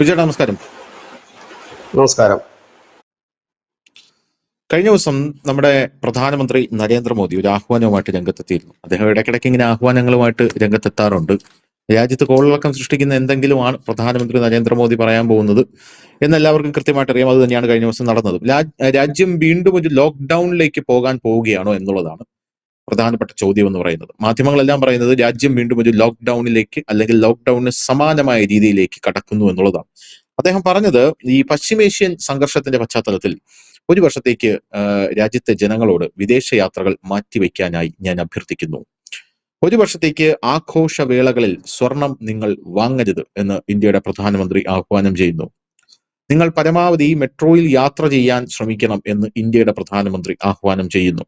വിജയ നമസ്കാരം. നമസ്കാരം. കഴിഞ്ഞ ദിവസം നമ്മുടെ പ്രധാനമന്ത്രി നരേന്ദ്രമോദി ഒരു ആഹ്വാനവുമായിട്ട് രംഗത്തെത്തിയിരുന്നു. അദ്ദേഹം ഇടയ്ക്കിടയ്ക്ക് ഇങ്ങനെ ആഹ്വാനങ്ങളുമായിട്ട് രംഗത്തെത്താറുണ്ട്. രാജ്യത്ത് കോളിളക്കം സൃഷ്ടിക്കുന്ന എന്തെങ്കിലുമാണ് പ്രധാനമന്ത്രി നരേന്ദ്രമോദി പറയാൻ പോകുന്നത് എന്നെല്ലാവർക്കും കൃത്യമായിട്ട് അറിയാം. അത് തന്നെയാണ് കഴിഞ്ഞ ദിവസം നടന്നത്. രാജ്യം വീണ്ടും ഒരു ലോക്ക്ഡൌണിലേക്ക് പോകാൻ പോവുകയാണോ എന്നുള്ളതാണ് പ്രധാനപ്പെട്ട ചോദ്യം എന്ന് പറയുന്നത്. മാധ്യമങ്ങളെല്ലാം പറയുന്നത് രാജ്യം വീണ്ടും ഒരു ലോക്ക്ഡൌണിലേക്ക് അല്ലെങ്കിൽ ലോക്ക്ഡൌണിന് സമാനമായ രീതിയിലേക്ക് കടക്കുന്നു എന്നുള്ളതാണ്. അദ്ദേഹം പറഞ്ഞത് ഈ പശ്ചിമേഷ്യൻ സംഘർഷത്തിന്റെ പശ്ചാത്തലത്തിൽ ഒരു വർഷത്തേക്ക് രാജ്യത്തെ ജനങ്ങളോട് വിദേശ യാത്രകൾ മാറ്റിവെക്കാനായി ഞാൻ അഭ്യർത്ഥിക്കുന്നു. ഒരു വർഷത്തേക്ക് ആഘോഷവേളകളിൽ സ്വർണം നിങ്ങൾ വാങ്ങരുത് എന്ന് ഇന്ത്യയുടെ പ്രധാനമന്ത്രി ആഹ്വാനം ചെയ്യുന്നു. നിങ്ങൾ പരമാവധി മെട്രോയിൽ യാത്ര ചെയ്യാൻ ശ്രമിക്കണം എന്ന് ഇന്ത്യയുടെ പ്രധാനമന്ത്രി ആഹ്വാനം ചെയ്യുന്നു.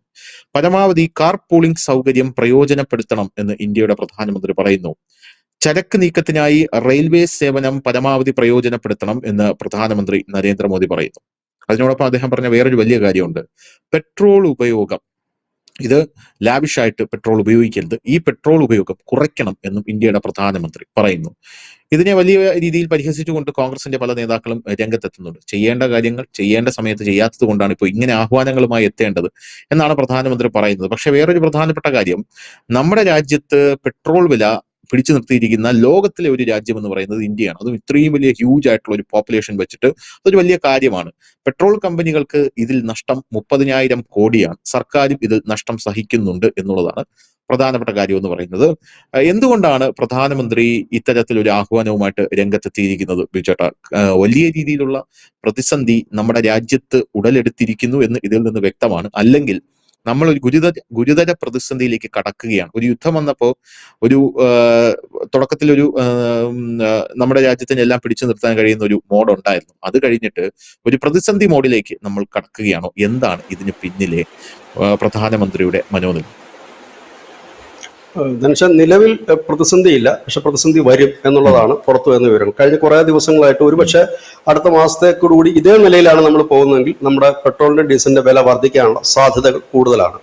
പരമാവധി കാർ പൂളിംഗ് സൗകര്യം പ്രയോജനപ്പെടുത്തണം എന്ന് ഇന്ത്യയുടെ പ്രധാനമന്ത്രി പറയുന്നു. ചരക്ക് നീക്കത്തിനായി റെയിൽവേ സേവനം പരമാവധി പ്രയോജനപ്പെടുത്തണം എന്ന് പ്രധാനമന്ത്രി നരേന്ദ്രമോദി പറയുന്നു. അതിനോടൊപ്പം അദ്ദേഹം പറഞ്ഞ വേറൊരു വലിയ കാര്യമുണ്ട്. പെട്രോൾ ഉപയോഗം, ഇത് ലാവിഷായിട്ട് പെട്രോൾ ഉപയോഗിക്കരുത്, ഈ പെട്രോൾ ഉപയോഗം കുറയ്ക്കണം എന്നും ഇന്ത്യയുടെ പ്രധാനമന്ത്രി പറയുന്നു. ഇതിനെ വലിയ രീതിയിൽ പരിഹസിച്ചുകൊണ്ട് കോൺഗ്രസിന്റെ പല നേതാക്കളും രംഗത്തെത്തുന്നുണ്ട്. ചെയ്യേണ്ട കാര്യങ്ങൾ ചെയ്യേണ്ട സമയത്ത് ചെയ്യാത്തത് കൊണ്ടാണ് ഇപ്പോൾ ഇങ്ങനെ ആഹ്വാനങ്ങളുമായി എത്തേണ്ടത് എന്നാണ് പ്രധാനമന്ത്രി പറയുന്നത്. പക്ഷെ വേറൊരു പ്രധാനപ്പെട്ട കാര്യം, നമ്മുടെ രാജ്യത്ത് പെട്രോൾ വില പിടിച്ചു നിർത്തിയിരിക്കുന്ന ലോകത്തിലെ ഒരു രാജ്യം എന്ന് പറയുന്നത് ഇന്ത്യയാണ്. അതും ഇത്രയും വലിയ ഹ്യൂജ് ആയിട്ടുള്ള ഒരു പോപ്പുലേഷൻ വെച്ചിട്ട് അതൊരു വലിയ കാര്യമാണ്. പെട്രോൾ കമ്പനികൾക്ക് ഇതിൽ നഷ്ടം 30,000 കോടിയാണ്. സർക്കാരും ഇതിൽ നഷ്ടം സഹിക്കുന്നുണ്ട് എന്നുള്ളതാണ് പ്രധാനപ്പെട്ട കാര്യം എന്ന് പറയുന്നത്. എന്തുകൊണ്ടാണ് പ്രധാനമന്ത്രി ഇത്തരത്തിലൊരു ആഹ്വാനവുമായിട്ട് രംഗത്തെത്തിയിരിക്കുന്നത് ബിജുചേട്ടാ? വലിയ രീതിയിലുള്ള പ്രതിസന്ധി നമ്മുടെ രാജ്യത്ത് ഉടലെടുത്തിരിക്കുന്നു എന്ന് ഇതിൽ നിന്ന് വ്യക്തമാണ്. അല്ലെങ്കിൽ നമ്മൾ ഒരു ഗുരുതര പ്രതിസന്ധിയിലേക്ക് കടക്കുകയാണ്. ഒരു യുദ്ധം വന്നപ്പോൾ ഒരു തുടക്കത്തിൽ ഒരു നമ്മുടെ രാജ്യത്തിന് എല്ലാം പിടിച്ചു നിർത്താൻ കഴിയുന്ന ഒരു മോഡ് ഉണ്ടായിരുന്നു. അത് കഴിഞ്ഞിട്ട് ഒരു പ്രതിസന്ധി മോഡിലേക്ക് നമ്മൾ കടക്കുകയാണോ? എന്താണ് ഇതിന് പിന്നിലെ പ്രധാനമന്ത്രിയുടെ മനോനില? ധനുഷ, നിലവിൽ പ്രതിസന്ധിയില്ല, പക്ഷെ പ്രതിസന്ധി വരും എന്നുള്ളതാണ് പുറത്തു വരുന്ന വിവരം. കഴിഞ്ഞ കുറെ ദിവസങ്ങളായിട്ട് ഒരുപക്ഷെ അടുത്ത മാസത്തേക്കൂടി ഇതേ നിലയിലാണ് നമ്മൾ പോകുന്നതെങ്കിൽ നമ്മുടെ പെട്രോളിന്റെ ഡീസലിന്റെ വില വർദ്ധിക്കാനുള്ള സാധ്യതകൾ കൂടുതലാണ്.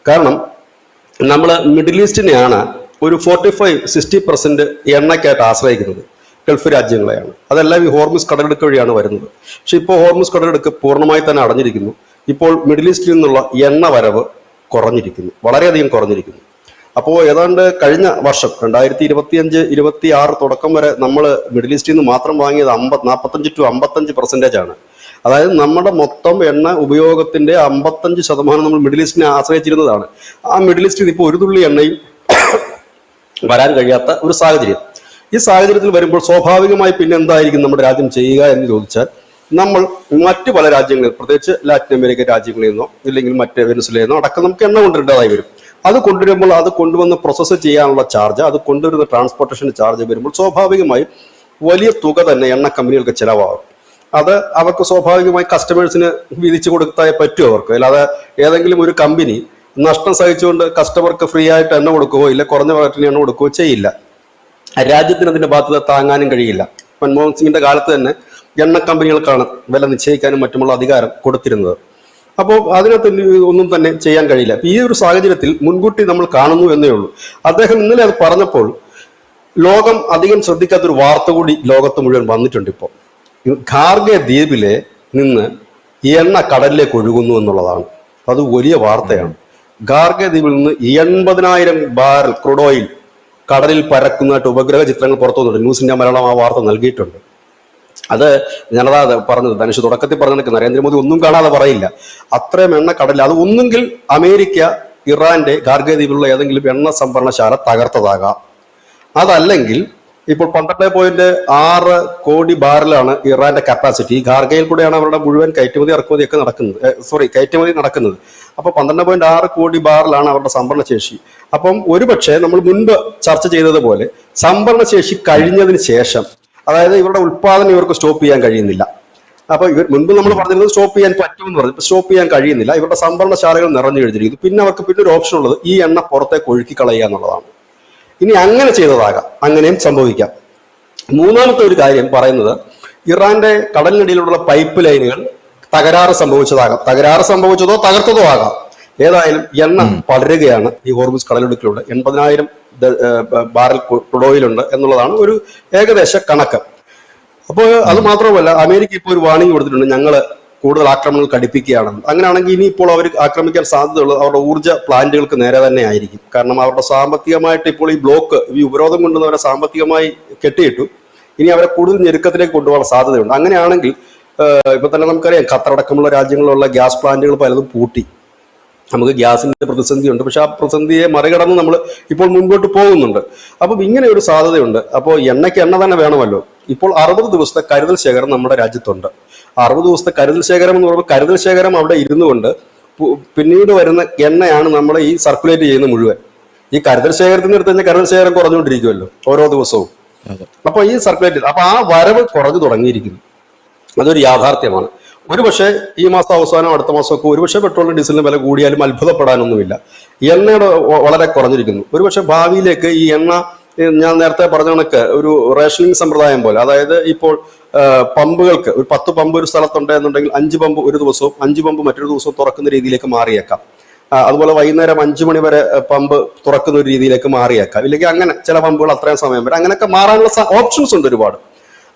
കാരണം നമ്മൾ മിഡിൽ ഈസ്റ്റിനെയാണ് ഒരു 45-60% എണ്ണയ്ക്കായിട്ട് ആശ്രയിക്കുന്നത്. ഗൾഫ് രാജ്യങ്ങളെയാണ്. അതെല്ലാം ഈ ഹോർമുസ് കടലെടുക്ക് വഴിയാണ് വരുന്നത്. പക്ഷെ ഇപ്പോൾ ഹോർമുസ് കടലെടുക്ക് പൂർണ്ണമായി തന്നെ അടഞ്ഞിരിക്കുന്നു. ഇപ്പോൾ മിഡിൽ ഈസ്റ്റിൽ നിന്നുള്ള എണ്ണ വരവ് കുറഞ്ഞിരിക്കുന്നു, വളരെയധികം കുറഞ്ഞിരിക്കുന്നു. അപ്പോൾ ഏതാണ്ട് കഴിഞ്ഞ വർഷം 2025-26 തുടക്കം വരെ നമ്മൾ മിഡിൽ ഈസ്റ്റിൽ നിന്ന് മാത്രം വാങ്ങിയത് 45-55% ആണ്. അതായത് നമ്മുടെ മൊത്തം എണ്ണ ഉപയോഗത്തിന്റെ 55% നമ്മൾ മിഡിൽ ഈസ്റ്റിനെ ആശ്രയിച്ചിരുന്നതാണ്. ആ മിഡിൽ ഈസ്റ്റിൽ ഇപ്പോൾ ഒരു തുള്ളി എണ്ണയും വരാൻ കഴിയാത്ത ഒരു സാഹചര്യം. ഈ സാഹചര്യത്തിൽ വരുമ്പോൾ സ്വാഭാവികമായി പിന്നെ എന്തായിരിക്കും നമ്മുടെ രാജ്യം ചെയ്യുക എന്ന് ചോദിച്ചാൽ, നമ്മൾ മറ്റു പല രാജ്യങ്ങളിൽ, പ്രത്യേകിച്ച് ലാറ്റിൻ അമേരിക്കൻ രാജ്യങ്ങളിൽ നിന്നോ ഇല്ലെങ്കിൽ മറ്റ് വെനസ്വലയിൽ നിന്നോ അടക്കം നമുക്ക് എണ്ണ കൊണ്ടുവരേണ്ടതായി വരും. അത് കൊണ്ടുവരുമ്പോൾ അത് കൊണ്ടുവന്ന് പ്രോസസ്സ് ചെയ്യാനുള്ള ചാർജ്, അത് കൊണ്ടുവരുന്ന ട്രാൻസ്പോർട്ടേഷൻ ചാർജ് വരുമ്പോൾ സ്വാഭാവികമായും വലിയ തുക തന്നെ എണ്ണ കമ്പനികൾക്ക് ചിലവാകും. അത് അവർക്ക് സ്വാഭാവികമായി കസ്റ്റമേഴ്സിന് വിധിച്ചു കൊടുത്താൽ പറ്റും അവർക്ക്. അല്ലാതെ ഏതെങ്കിലും ഒരു കമ്പനി നഷ്ടം സഹിച്ചുകൊണ്ട് കസ്റ്റമർക്ക് ഫ്രീ ആയിട്ട് എണ്ണ കൊടുക്കുകയോ ഇല്ല കുറഞ്ഞ റേറ്റിന് എണ്ണ കൊടുക്കുകയോ ചെയ്യില്ല. രാജ്യത്തിന് അതിന്റെ ബാധ്യത താങ്ങാനും കഴിയില്ല. മൻമോഹൻ സിംഗിന്റെ കാലത്ത് തന്നെ എണ്ണ കമ്പനികൾക്കാണ് വില നിശ്ചയിക്കാനും മറ്റുമുള്ള അധികാരം കൊടുത്തിരുന്നത്. അപ്പോൾ അതിനകത്ത് ഒന്നും തന്നെ ചെയ്യാൻ കഴിയില്ല. ഈ ഒരു സാഹചര്യത്തിൽ മുൻകൂട്ടി നമ്മൾ കാണുന്നു എന്നേ ഉള്ളൂ. അദ്ദേഹം ഇന്നലെ അത് പറഞ്ഞപ്പോൾ ലോകം അധികം ശ്രദ്ധിക്കാത്തൊരു വാർത്ത കൂടി ലോകത്ത് മുഴുവൻ വന്നിട്ടുണ്ട്. ഇപ്പോൾ ഖാർഗെ ദ്വീപിലെ നിന്ന് എണ്ണ കടലിലേക്ക് ഒഴുകുന്നു എന്നുള്ളതാണ്. അത് വലിയ വാർത്തയാണ്. ഖാർഗെ ദ്വീപിൽ നിന്ന് 80,000 ബാരൽ ക്രൂഡ് ഓയിൽ കടലിൽ പരക്കുന്നതായിട്ട് ഉപഗ്രഹ ചിത്രങ്ങൾ പുറത്തു വന്നിട്ടുണ്ട്. ന്യൂസ് ഇന്ത്യ മലയാളം ആ വാർത്ത നൽകിയിട്ടുണ്ട്. അത് ഞാനതാ പറഞ്ഞത്, ധനുഷ് തുടക്കത്തിൽ പറഞ്ഞ നരേന്ദ്രമോദി ഒന്നും കാണാതെ പറയില്ല. അത്രയും എണ്ണ കടലിൽ, അത് ഒന്നുകിൽ അമേരിക്ക ഇറാന്റെ ഖാർഗെ ദ്വീപിലുള്ള ഏതെങ്കിലും എണ്ണ സംഭരണശാല തകർത്തതാകാം, അതല്ലെങ്കിൽ ഇപ്പോൾ 12.6 കോടി ബാരലാണ് ഇറാന്റെ കപ്പാസിറ്റി. ഈ ഖാർഗയിൽ കൂടെയാണ് അവരുടെ മുഴുവൻ കയറ്റുമതി നടക്കുന്നത്. അപ്പൊ 12.6 കോടി ബാരലാണ് അവരുടെ സംഭരണശേഷി. അപ്പം ഒരുപക്ഷെ നമ്മൾ മുൻപ് ചർച്ച ചെയ്തതുപോലെ സംഭരണശേഷി കഴിഞ്ഞതിന് ശേഷം, അതായത് ഇവരുടെ ഉത്പാദനം ഇവർക്ക് സ്റ്റോപ്പ് ചെയ്യാൻ കഴിയുന്നില്ല. അപ്പൊ മുൻപ് നമ്മൾ പറഞ്ഞിരുന്നത് സ്റ്റോപ്പ് ചെയ്യാൻ പറ്റുമെന്ന് പറഞ്ഞു. ഇപ്പൊ സ്റ്റോപ്പ് ചെയ്യാൻ കഴിയുന്നില്ല. ഇവരുടെ സംഭരണശാലകൾ നിറഞ്ഞു കഴിഞ്ഞിരിക്കുന്നു. പിന്നെ അവർക്ക് പിന്നെ ഒരു ഓപ്ഷൻ ഉള്ളത് ഈ എണ്ണ പുറത്തേക്ക് ഒഴുക്കി കളയുക എന്നുള്ളതാണ്. ഇനി അങ്ങനെ ചെയ്തതാകാം, അങ്ങനെയും സംഭവിക്കാം. മൂന്നാമത്തെ ഒരു കാര്യം പറയുന്നത്, ഇറാന്റെ കടലിനടിയിലുള്ള പൈപ്പ് ലൈനുകൾ തകരാറ് സംഭവിച്ചതോ തകർത്തതോ ആകാം. ഏതായാലും എണ്ണ പടരുകയാണ് ഈ ഹോർമുസ് കടലിടുക്കിലൂടെ. 80,000 ബാരൽ ക്രൂഡ് ഓയിൽ ഉണ്ട് എന്നുള്ളതാണ് ഒരു ഏകദേശ കണക്ക്. അപ്പോൾ അത് മാത്രമല്ല, അമേരിക്ക ഇപ്പോൾ ഒരു വാണിംഗ് കൊടുത്തിട്ടുണ്ട്, ഞങ്ങൾ കൂടുതൽ ആക്രമണങ്ങൾ കടുപ്പിക്കുകയാണെന്ന്. അങ്ങനെയാണെങ്കിൽ ഇനിയിപ്പോൾ അവർ ആക്രമിക്കാൻ സാധ്യതയുള്ളത് അവരുടെ ഊർജ്ജ പ്ലാന്റുകൾക്ക് നേരെ തന്നെ ആയിരിക്കും. കാരണം അവരുടെ സാമ്പത്തികമായിട്ട് ഇപ്പോൾ ഈ ബ്ലോക്ക്, ഈ ഉപരോധം കൊണ്ടുവന്ന് അവരെ സാമ്പത്തികമായി കെട്ടിയിട്ടു. ഇനി അവരെ കൂടുതൽ ഞെരുക്കത്തിലേക്ക് കൊണ്ടുപോകാൻ സാധ്യതയുണ്ട്. അങ്ങനെയാണെങ്കിൽ ഇപ്പൊ തന്നെ നമുക്കറിയാം, ഖത്തറടക്കമുള്ള രാജ്യങ്ങളിലുള്ള ഗ്യാസ് പ്ലാന്റുകൾ പലതും പൂട്ടി. നമുക്ക് ഗ്യാസിന്റെ പ്രതിസന്ധിയുണ്ട്. പക്ഷെ ആ പ്രതിസന്ധിയെ മറികടന്ന് നമ്മൾ ഇപ്പോൾ മുൻപോട്ട് പോകുന്നുണ്ട്. അപ്പം ഇങ്ങനെ ഒരു സാധ്യതയുണ്ട്. അപ്പോൾ എണ്ണയ്ക്ക് എണ്ണ തന്നെ വേണമല്ലോ. ഇപ്പോൾ 60 ദിവസത്തെ കരുതൽ ശേഖരം നമ്മുടെ രാജ്യത്തുണ്ട്. 60 ദിവസത്തെ കരുതൽ ശേഖരം എന്ന് പറയുമ്പോൾ കരുതൽ ശേഖരം അവിടെ ഇരുന്നു കൊണ്ട് പിന്നീട് വരുന്ന എണ്ണയാണ് നമ്മൾ ഈ സർക്കുലേറ്റ് ചെയ്യുന്ന മുഴുവൻ. ഈ കരുതൽ ശേഖരത്തിന് എടുത്ത് കഴിഞ്ഞാൽ കരുതൽ ശേഖരം കുറഞ്ഞുകൊണ്ടിരിക്കുമല്ലോ ഓരോ ദിവസവും. അപ്പൊ ഈ സർക്കുലേറ്റ്, അപ്പൊ ആ വരവ് കുറഞ്ഞു തുടങ്ങിയിരിക്കുന്നു. അതൊരു യാഥാർത്ഥ്യമാണ്. ഒരുപക്ഷെ ഈ മാസം അവസാനം അടുത്ത മാസമൊക്കെ ഒരുപക്ഷെ പെട്രോളിനും ഡീസലിനും വില കൂടിയാലും അത്ഭുതപ്പെടാനൊന്നുമില്ല. എണ്ണയുടെ വളരെ കുറഞ്ഞിരിക്കുന്നു. ഒരുപക്ഷെ ഭാവിയിലേക്ക് ഈ എണ്ണ, ഞാൻ നേരത്തെ പറഞ്ഞ കണക്ക് ഒരു റേഷനിങ് സമ്പ്രദായം പോലെ, അതായത് ഇപ്പോൾ പമ്പുകൾക്ക് ഒരു 10 പമ്പ് ഒരു സ്ഥലത്തുണ്ട് എന്നുണ്ടെങ്കിൽ 5 പമ്പ് ഒരു ദിവസവും 5 പമ്പ് മറ്റൊരു ദിവസവും തുറക്കുന്ന രീതിയിലേക്ക് മാറിയേക്കാം. അതുപോലെ വൈകുന്നേരം 5 മണി വരെ പമ്പ് തുറക്കുന്ന ഒരു രീതിയിലേക്ക് മാറിയേക്കാം. ഇല്ലെങ്കിൽ അങ്ങനെ ചില പമ്പുകൾ അത്രയും സമയം വരെ അങ്ങനെയൊക്കെ മാറാനുള്ള ഓപ്ഷൻസ് ഉണ്ട് ഒരുപാട്.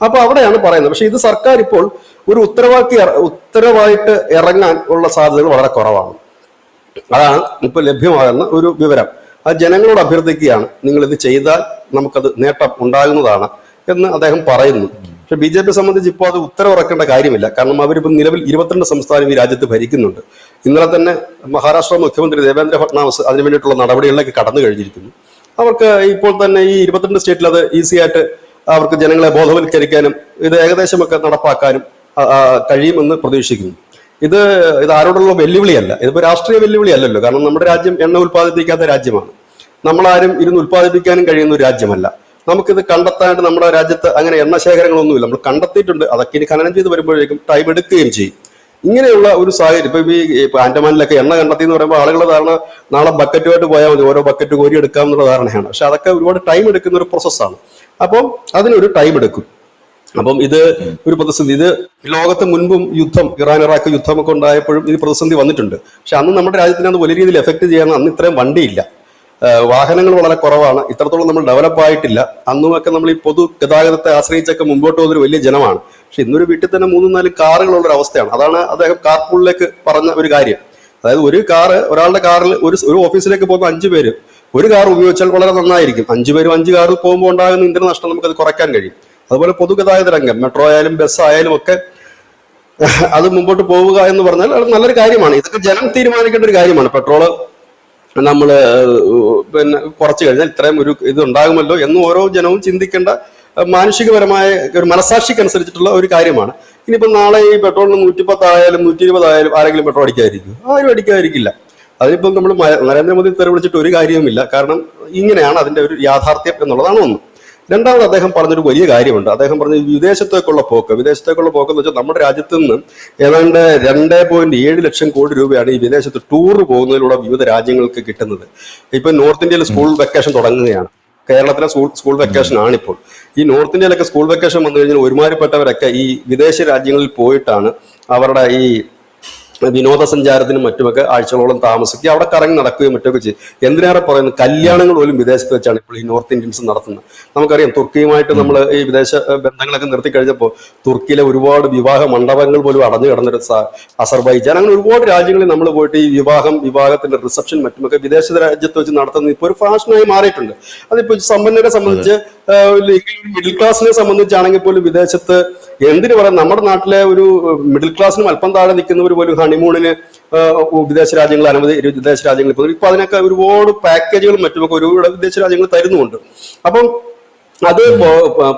അപ്പൊ അവിടെയാണ് പറയുന്നത്. പക്ഷെ ഇത് സർക്കാർ ഇപ്പോൾ ഒരു ഉത്തരവായിട്ട് ഇറങ്ങാൻ ഉള്ള സാധ്യതകൾ വളരെ കുറവാണ്. അതാണ് ഇപ്പൊ ലഭ്യമാകുന്ന ഒരു വിവരം. അത് ജനങ്ങളോട് അഭ്യർത്ഥിക്കുകയാണ്, നിങ്ങൾ ഇത് ചെയ്താൽ നമുക്കത് നേട്ടം ഉണ്ടാകുന്നതാണ് എന്ന് അദ്ദേഹം പറയുന്നു. പക്ഷെ BJP സംബന്ധിച്ച് ഇപ്പോൾ അത് ഉത്തരവിറക്കേണ്ട കാര്യമില്ല. കാരണം അവരിപ്പോൾ നിലവിൽ 22 സംസ്ഥാനം ഈ രാജ്യത്ത് ഭരിക്കുന്നുണ്ട്. ഇന്നലെ തന്നെ മഹാരാഷ്ട്ര മുഖ്യമന്ത്രി ദേവേന്ദ്ര ഫഡ്നാവിസ് അതിനു വേണ്ടിയിട്ടുള്ള നടപടികളിലേക്ക് കടന്നു കഴിഞ്ഞിരിക്കുന്നു. അവർക്ക് ഇപ്പോൾ തന്നെ ഈ 22 സ്റ്റേറ്റിൽ അത് ഈസി ആയിട്ട് അവർക്ക് ജനങ്ങളെ ബോധവൽക്കരിക്കാനും ഇത് ഏകദേശമൊക്കെ നടപ്പാക്കാനും കഴിയുമെന്ന് പ്രതീക്ഷിക്കുന്നു. ഇത് ആരോടുള്ള വെല്ലുവിളിയല്ല, ഇതിപ്പോ രാഷ്ട്രീയ വെല്ലുവിളി അല്ലല്ലോ. കാരണം നമ്മുടെ രാജ്യം എണ്ണ ഉത്പാദിപ്പിക്കാത്ത രാജ്യമാണ്. നമ്മളാരും ഇരുന്ന് ഉത്പാദിപ്പിക്കാനും കഴിയുന്ന ഒരു രാജ്യമല്ല. നമുക്കിത് കണ്ടെത്താനായിട്ട് നമ്മുടെ രാജ്യത്ത് അങ്ങനെ എണ്ണ ശേഖരങ്ങളൊന്നുമില്ല. നമ്മൾ കണ്ടെത്തിയിട്ടുണ്ട്, അതൊക്കെ ഇനി ഖനനം ചെയ്ത് വരുമ്പോഴേക്കും ടൈം എടുക്കുകയും ചെയ്യും. ഇങ്ങനെയുള്ള ഒരു സാഹചര്യം ഇപ്പൊ ആൻഡമാനിലൊക്കെ എണ്ണ കണ്ടെത്തി എന്ന് പറയുമ്പോൾ ആളുകൾ ധാരണ നാളെ ബക്കറ്റുമായിട്ട് പോയാൽ മതി, ഓരോ ബക്കറ്റ് കോരി എടുക്കാം എന്നുള്ള ധാരണയാണ്. പക്ഷെ അതൊക്കെ ഒരുപാട് ടൈം എടുക്കുന്ന ഒരു പ്രോസസ്സാണ്. അപ്പം അതിനൊരു ടൈം എടുക്കും. അപ്പം ഇത് ഒരു പ്രതിസന്ധി. ഇത് ലോകത്ത് മുൻപും ഇറാൻ ഇറാഖ് യുദ്ധമൊക്കെ ഉണ്ടായപ്പോഴും ഇത് പ്രതിസന്ധി വന്നിട്ടുണ്ട്. പക്ഷെ അന്ന് നമ്മുടെ രാജ്യത്തിന് അത് വലിയ രീതിയിൽ എഫക്ട് ചെയ്യാൻ അന്ന് ഇത്രയും വണ്ടിയില്ല, വാഹനങ്ങൾ വളരെ കുറവാണ്, ഇത്രത്തോളം നമ്മൾ ഡെവലപ്പ് ആയിട്ടില്ല. അന്നുമൊക്കെ നമ്മൾ ഈ പൊതു ഗതാഗതത്തെ ആശ്രയിച്ചൊക്കെ മുമ്പോട്ട് പോകുന്നൊരു വലിയ ജനമാണ്. പക്ഷെ ഇന്നൊരു വീട്ടിൽ തന്നെ 3-4 കാറുകളുള്ള ഒരു അവസ്ഥയാണ്. അതാണ് അദ്ദേഹം കാർപൂളിലേക്ക് പറഞ്ഞ ഒരു കാര്യം. അതായത് ഒരാളുടെ കാറിൽ ഒരു ഓഫീസിലേക്ക് പോകുന്ന 5 പേര് ഒരു കാർ ഉപയോഗിച്ചാൽ വളരെ നന്നായിരിക്കും. 5 പേരും 5 കാറിൽ പോകുമ്പോൾ ഉണ്ടാകുന്ന ഇന്ധന നഷ്ടം നമുക്കത് കുറയ്ക്കാൻ കഴിയും. അതുപോലെ പൊതുഗതാഗത രംഗം, മെട്രോ ആയാലും ബസ് ആയാലും ഒക്കെ അത് മുമ്പോട്ട് പോവുക എന്ന് പറഞ്ഞാൽ അത് നല്ലൊരു കാര്യമാണ്. ഇതൊക്കെ ജനം തീരുമാനിക്കേണ്ട ഒരു കാര്യമാണ്. പെട്രോള് നമ്മൾ കുറച്ചു കഴിഞ്ഞാൽ ഇത്രയും ഒരു ഇത് ഉണ്ടാകുമല്ലോ എന്ന് ഓരോ ജനവും ചിന്തിക്കേണ്ട മാനുഷികപരമായ ഒരു മനസാക്ഷിക്കനുസരിച്ചിട്ടുള്ള ഒരു കാര്യമാണ്. ഇനിയിപ്പോൾ നാളെ ഈ പെട്രോളിന് 110 ആയാലും 120 ആയാലും ആരെങ്കിലും പെട്രോൾ അടിക്കാതിരിക്കും? ആരും അടിക്കാതിരിക്കില്ല. അതിനിപ്പം നമ്മൾ നരേന്ദ്രമോദി തെറി വിളിച്ചിട്ട് ഒരു കാര്യവുമില്ല. കാരണം ഇങ്ങനെയാണ് അതിന്റെ ഒരു യാഥാർത്ഥ്യം എന്നുള്ളതാണ് ഒന്ന്. രണ്ടാമത് അദ്ദേഹം പറഞ്ഞൊരു വലിയ കാര്യമുണ്ട്. അദ്ദേഹം പറഞ്ഞ വിദേശത്തേക്കുള്ള പോക്ക് എന്ന് വെച്ചാൽ നമ്മുടെ രാജ്യത്ത് നിന്ന് ഏതാണ്ട് 2.7 ലക്ഷം കോടി രൂപയാണ് ഈ വിദേശത്ത് ടൂർ പോകുന്നതിലൂടെ വിവിധ രാജ്യങ്ങൾക്ക് കിട്ടുന്നത്. ഇപ്പൊ നോർത്ത് ഇന്ത്യയിൽ സ്കൂൾ വെക്കേഷൻ തുടങ്ങുകയാണ്. കേരളത്തിലെ സ്കൂൾ വെക്കേഷൻ ആണിപ്പോൾ. ഈ നോർത്ത് ഇന്ത്യയിലൊക്കെ സ്കൂൾ വെക്കേഷൻ വന്നു കഴിഞ്ഞാൽ ഒരുമാതിരിപ്പെട്ടവരൊക്കെ ഈ വിദേശ രാജ്യങ്ങളിൽ പോയിട്ടാണ് അവരുടെ ഈ വിനോദസഞ്ചാരത്തിനും മറ്റുമൊക്കെ ആഴ്ചകളോളം താമസിക്കുക, അവിടെ കറങ്ങി നടക്കുകയും മറ്റൊക്കെ ചെയ്യും. എന്തിനേറെ പറയുന്നു, കല്യാണങ്ങൾ പോലും വിദേശത്ത് വെച്ചാണ് ഇപ്പോൾ ഈ നോർത്ത് ഇന്ത്യൻസ് നടത്തുന്നത്. നമുക്കറിയാം, തുർക്കിയുമായിട്ട് നമ്മൾ ഈ വിദേശ ബന്ധങ്ങളൊക്കെ നിർത്തി കഴിഞ്ഞപ്പോൾ തുർക്കിയിലെ ഒരുപാട് വിവാഹ മണ്ഡപങ്ങൾ പോലും അടഞ്ഞു കിടന്നൊരു അസർബൈജാൻ, അങ്ങനെ ഒരുപാട് രാജ്യങ്ങളിൽ നമ്മൾ പോയിട്ട് ഈ വിവാഹത്തിന്റെ റിസപ്ഷൻ മറ്റുമൊക്കെ വിദേശ രാജ്യത്ത് വെച്ച് നടത്തുന്നത് ഇപ്പോൾ ഒരു ഫാഷനായി മാറിയിട്ടുണ്ട്. അതിപ്പോ സമ്പന്നരെ സംബന്ധിച്ച്, മിഡിൽ ക്ലാസിനെ സംബന്ധിച്ചാണെങ്കിൽ പോലും വിദേശത്ത് എന്തിനു പറയാം, നമ്മുടെ നാട്ടിലെ ഒരു മിഡിൽ ക്ലാസ്സിനും അല്പം താഴെ നിൽക്കുന്നവർ പോലും ഹണിമൂണിന് വിദേശ രാജ്യങ്ങൾ, അനവധി വിദേശ രാജ്യങ്ങളിൽ പോകുന്നു. ഇപ്പൊ അതിനൊക്കെ ഒരുപാട് പാക്കേജുകളും മറ്റുമൊക്കെ ഒരുപാട് വിദേശ രാജ്യങ്ങൾ തരുന്നുമുണ്ട്. അപ്പം അത്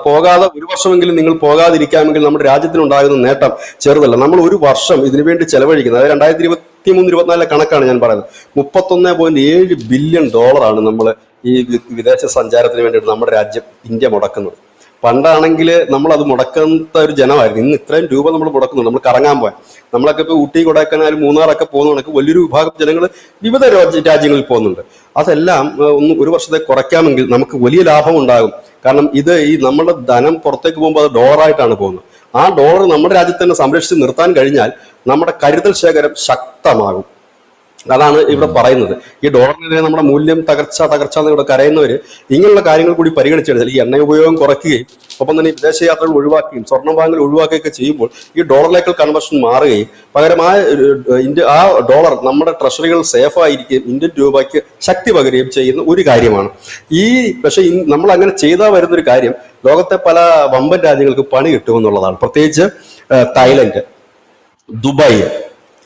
പോകാതെ ഒരു വർഷമെങ്കിലും നിങ്ങൾ പോകാതിരിക്കാമെങ്കിൽ നമ്മുടെ രാജ്യത്തിനുണ്ടാകുന്ന നേട്ടം ചെറുതല്ല. നമ്മൾ ഒരു വർഷം ഇതിനുവേണ്ടി ചെലവഴിക്കുന്നത്, അതായത് 2023-24 കണക്കാണ് ഞാൻ പറയുന്നത്, $31.7 ബില്യൺ നമ്മൾ ഈ വിദേശ സഞ്ചാരത്തിന് വേണ്ടിയിട്ട് നമ്മുടെ രാജ്യം ഇന്ത്യ മുടക്കുന്നത്. പണ്ടാണെങ്കിൽ നമ്മൾ അത് മുടക്കാത്ത ഒരു ജനമായിരുന്നു. ഇന്ന് ഇത്രയും രൂപ നമ്മൾ മുടക്കുന്നു നമ്മൾ കറങ്ങാൻ പോയാൽ. നമ്മളൊക്കെ ഇപ്പോൾ ഊട്ടി, കൊടൈക്കനാൽ, മൂന്നാറൊക്കെ പോകുന്ന കണക്ക് വലിയൊരു വിഭാഗം ജനങ്ങൾ വിവിധ രാജ്യങ്ങളിൽ പോകുന്നുണ്ട്. അതെല്ലാം ഒരു വർഷത്തെ കുറയ്ക്കാമെങ്കിൽ നമുക്ക് വലിയ ലാഭം ഉണ്ടാകും. കാരണം ഈ നമ്മുടെ ധനം പുറത്തേക്ക് പോകുമ്പോൾ അത് ഡോളറായിട്ടാണ് പോകുന്നത്. ആ ഡോളർ നമ്മുടെ രാജ്യത്ത് തന്നെ സംരക്ഷിച്ച് നിർത്താൻ കഴിഞ്ഞാൽ നമ്മുടെ കരുതൽ ശേഖരം ശക്തമാകും. അതാണ് ഇവിടെ പറയുന്നത്. ഈ ഡോളറിനെതിരെ നമ്മുടെ മൂല്യം തകർച്ച എന്ന് ഇവിടെ കരയുന്നവര് ഇങ്ങനെയുള്ള കാര്യങ്ങൾ കൂടി പരിഗണിച്ചെടുത്താൽ ഈ എണ്ണ ഉപയോഗം കുറയ്ക്കുകയും ഒപ്പം തന്നെ വിദേശ യാത്രകൾ ഒഴിവാക്കുകയും സ്വർണ്ണം വാങ്ങൽ ഒഴിവാക്കുകയൊക്കെ ചെയ്യുമ്പോൾ ഈ ഡോളറിലേക്കുള്ള കൺവേർഷൻ മാറുകയും പകരമായ ആ ഡോളർ നമ്മുടെ ട്രഷറികൾ സേഫ് ആയിരിക്കുകയും ഇന്ത്യൻ രൂപയ്ക്ക് ശക്തി പകരുകയും ചെയ്യുന്ന ഒരു കാര്യമാണ്. പക്ഷെ നമ്മൾ അങ്ങനെ ചെയ്താൽ വരുന്നൊരു കാര്യം ലോകത്തെ പല വമ്പൻ രാജ്യങ്ങൾക്ക് പണി കിട്ടുമെന്നുള്ളതാണ്. പ്രത്യേകിച്ച് Thailand, Dubai,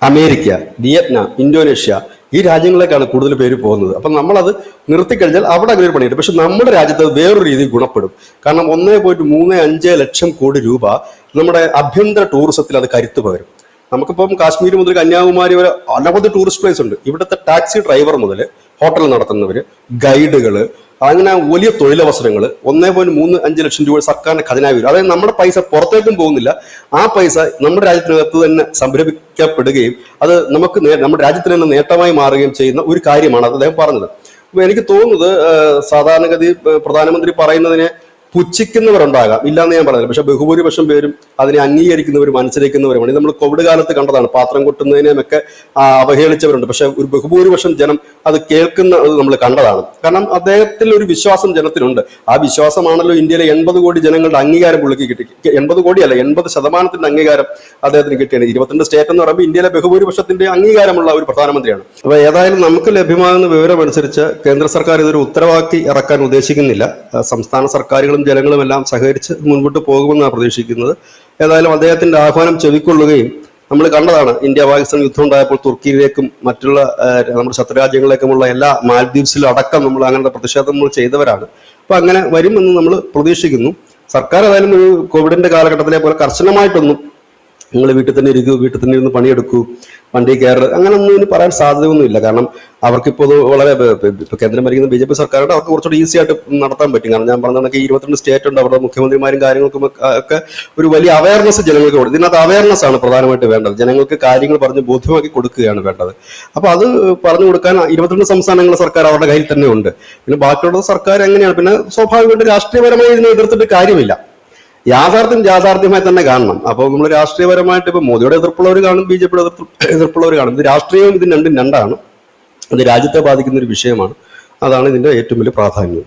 America, Vietnam, Indonesia ഈ രാജ്യങ്ങളിലേക്കാണ് കൂടുതൽ പേര് പോകുന്നത്. അപ്പം നമ്മളത് നിർത്തിക്കഴിഞ്ഞാൽ അവിടെ അങ്ങനെ ഒരു പണിയുണ്ട്. പക്ഷെ നമ്മുടെ രാജ്യത്ത് വേറൊരു രീതിയിൽ ഗുണപ്പെടും. കാരണം 1.35 ലക്ഷം കോടി രൂപ നമ്മുടെ ആഭ്യന്തര ടൂറിസത്തിൽ അത് കരുത്തു പകരും. നമുക്കിപ്പം കാശ്മീർ മുതൽ കന്യാകുമാരി വരെ അനവധി ടൂറിസ്റ്റ് പ്ലേസ് ഉണ്ട്. ഇവിടുത്തെ ടാക്സി ഡ്രൈവർ മുതൽ ഹോട്ടൽ നടത്തുന്നവര്, ഗൈഡുകള്, അങ്ങനെ വലിയ തൊഴിലവസരങ്ങൾ 1.35 ലക്ഷം രൂപ സർക്കാരിന്റെ ഖജനാവിൽ വരും. അതായത് നമ്മുടെ പൈസ പുറത്തേക്കും പോകുന്നില്ല, ആ പൈസ നമ്മുടെ രാജ്യത്തിനകത്ത് തന്നെ സംരംഭിക്കപ്പെടുകയും അത് നമുക്ക് നമ്മുടെ രാജ്യത്തിന് തന്നെ നേട്ടമായി മാറുകയും ചെയ്യുന്ന ഒരു കാര്യമാണ് അത് അദ്ദേഹം പറഞ്ഞത്. അപ്പൊ എനിക്ക് തോന്നുന്നത് സാധാരണഗതി പ്രധാനമന്ത്രി പറയുന്നതിനെ പുച്ഛിക്കുന്നവരുണ്ടാകാം, ഇല്ലാന്ന് ഞാൻ പറഞ്ഞില്ല. പക്ഷെ ബഹുഭൂരിപക്ഷം പേരും അതിനെ അംഗീകരിക്കുന്നവരും അനുസരിക്കുന്നവരുമാണ്. ഇത് നമ്മൾ കോവിഡ് കാലത്ത് കണ്ടതാണ്. പാത്രം കൊട്ടുന്നതിനെയൊക്കെ അവഹേളിച്ചവരുണ്ട്. പക്ഷെ ഒരു ബഹുഭൂരിപക്ഷം ജനം അത് കേൾക്കുന്നത് നമ്മൾ കണ്ടതാണ്. കാരണം അദ്ദേഹത്തിൽ ഒരു വിശ്വാസം ജനത്തിനുണ്ട്. ആ വിശ്വാസമാണല്ലോ ഇന്ത്യയിലെ 80 കോടി ജനങ്ങളുടെ അംഗീകാരം പുള്ളിക്ക് കിട്ടി. 80 കോടിയല്ല, 80% അംഗീകാരം അദ്ദേഹത്തിന് കിട്ടിയാണ്. 22 സ്റ്റേറ്റ് എന്ന് പറയുമ്പോൾ ഇന്ത്യയിലെ ബഹുഭൂരിപക്ഷത്തിന്റെ അംഗീകാരമുള്ള ഒരു പ്രധാനമന്ത്രിയാണ്. അപ്പൊ ഏതായാലും നമുക്ക് ലഭ്യമാകുന്ന വിവരം അനുസരിച്ച് കേന്ദ്ര സർക്കാർ ഇതൊരു ഉത്തരവാക്കി ഇറക്കാൻ ഉദ്ദേശിക്കുന്നില്ല. സംസ്ഥാന സർക്കാരുകളും ജനങ്ങളും എല്ലാം സഹകരിച്ച് മുൻപോട്ട് പോകുമെന്നാണ് പ്രതീക്ഷിക്കുന്നത്. ഏതായാലും അദ്ദേഹത്തിന്റെ ആഹ്വാനം ചെവിക്കൊള്ളുകയും നമ്മൾ കണ്ടതാണ്. ഇന്ത്യ പാകിസ്ഥാൻ യുദ്ധം ഉണ്ടായപ്പോൾ തുർക്കിയിലേക്കും മറ്റുള്ള നമ്മുടെ ശത്രുരാജ്യങ്ങളിലേക്കുമുള്ള എല്ലാ മാൽദ്വീപ്സിലും അടക്കം നമ്മൾ അങ്ങനത്തെ പ്രതിഷേധം നമ്മൾ ചെയ്തവരാണ്. അപ്പൊ അങ്ങനെ വരുമെന്ന് നമ്മൾ പ്രതീക്ഷിക്കുന്നു. സർക്കാർ ഏതായാലും ഒരു കോവിഡിന്റെ കാലഘട്ടത്തിലെ പോലെ കർശനമായിട്ടൊന്നും നിങ്ങൾ വീട്ടിൽ തന്നെ ഇരിക്കൂ, വീട്ടിൽ തന്നെ ഇരുന്ന് പണിയെടുക്കൂ, വണ്ടി കയറ്, അങ്ങനെ ഒന്നും ഇനി പറയാൻ സാധ്യതയൊന്നുമില്ല. കാരണം അവർക്കിപ്പോൾ വളരെ ഇപ്പൊ കേന്ദ്രം ഭരിക്കുന്ന BJP സർക്കാരുണ്ട്, അവർക്ക് കുറച്ചുകൂടി ഈസി ആയിട്ട് നടത്താൻ പറ്റും. കാരണം ഞാൻ പറഞ്ഞ കണക്ക് 22 സ്റ്റേറ്റ് ഉണ്ട്, അവരുടെ മുഖ്യമന്ത്രിമാരും കാര്യങ്ങൾക്കും ഒക്കെ ഒരു വലിയ അവയർനെസ് ജനങ്ങൾക്ക് കൊടുക്കും. ഇതിനകത്ത് അവയർനെസ് ആണ് പ്രധാനമായിട്ട് വേണ്ടത്. ജനങ്ങൾക്ക് കാര്യങ്ങൾ പറഞ്ഞ് ബോധ്യമാക്കി കൊടുക്കുകയാണ് വേണ്ടത്. അപ്പൊ അത് പറഞ്ഞു കൊടുക്കാൻ 22 സംസ്ഥാനങ്ങളുടെ സർക്കാർ അവരുടെ കയ്യിൽ തന്നെ ഉണ്ട്. പിന്നെ ബാക്കിയുള്ള സർക്കാർ എങ്ങനെയാണ്? പിന്നെ സ്വാഭാവികമായിട്ട് രാഷ്ട്രീയപരമായി ഇതിനെ എതിർത്തിട്ട് കാര്യമില്ല. യാഥാർത്ഥ്യമായി തന്നെ കാണണം. അപ്പോൾ നമ്മൾ രാഷ്ട്രീയപരമായിട്ട് ഇപ്പൊ മോദിയുടെ എതിർപ്പുള്ളവർ കാണും, BJPയുടെ എതിർപ്പുള്ളവർ കാണും. ഇത് രാഷ്ട്രീയവും ഇത് രണ്ടും രണ്ടാണ്. അത് രാജ്യത്തെ ബാധിക്കുന്ന ഒരു വിഷയമാണ്. അതാണ് ഇതിന്റെ ഏറ്റവും വലിയ പ്രാധാന്യം.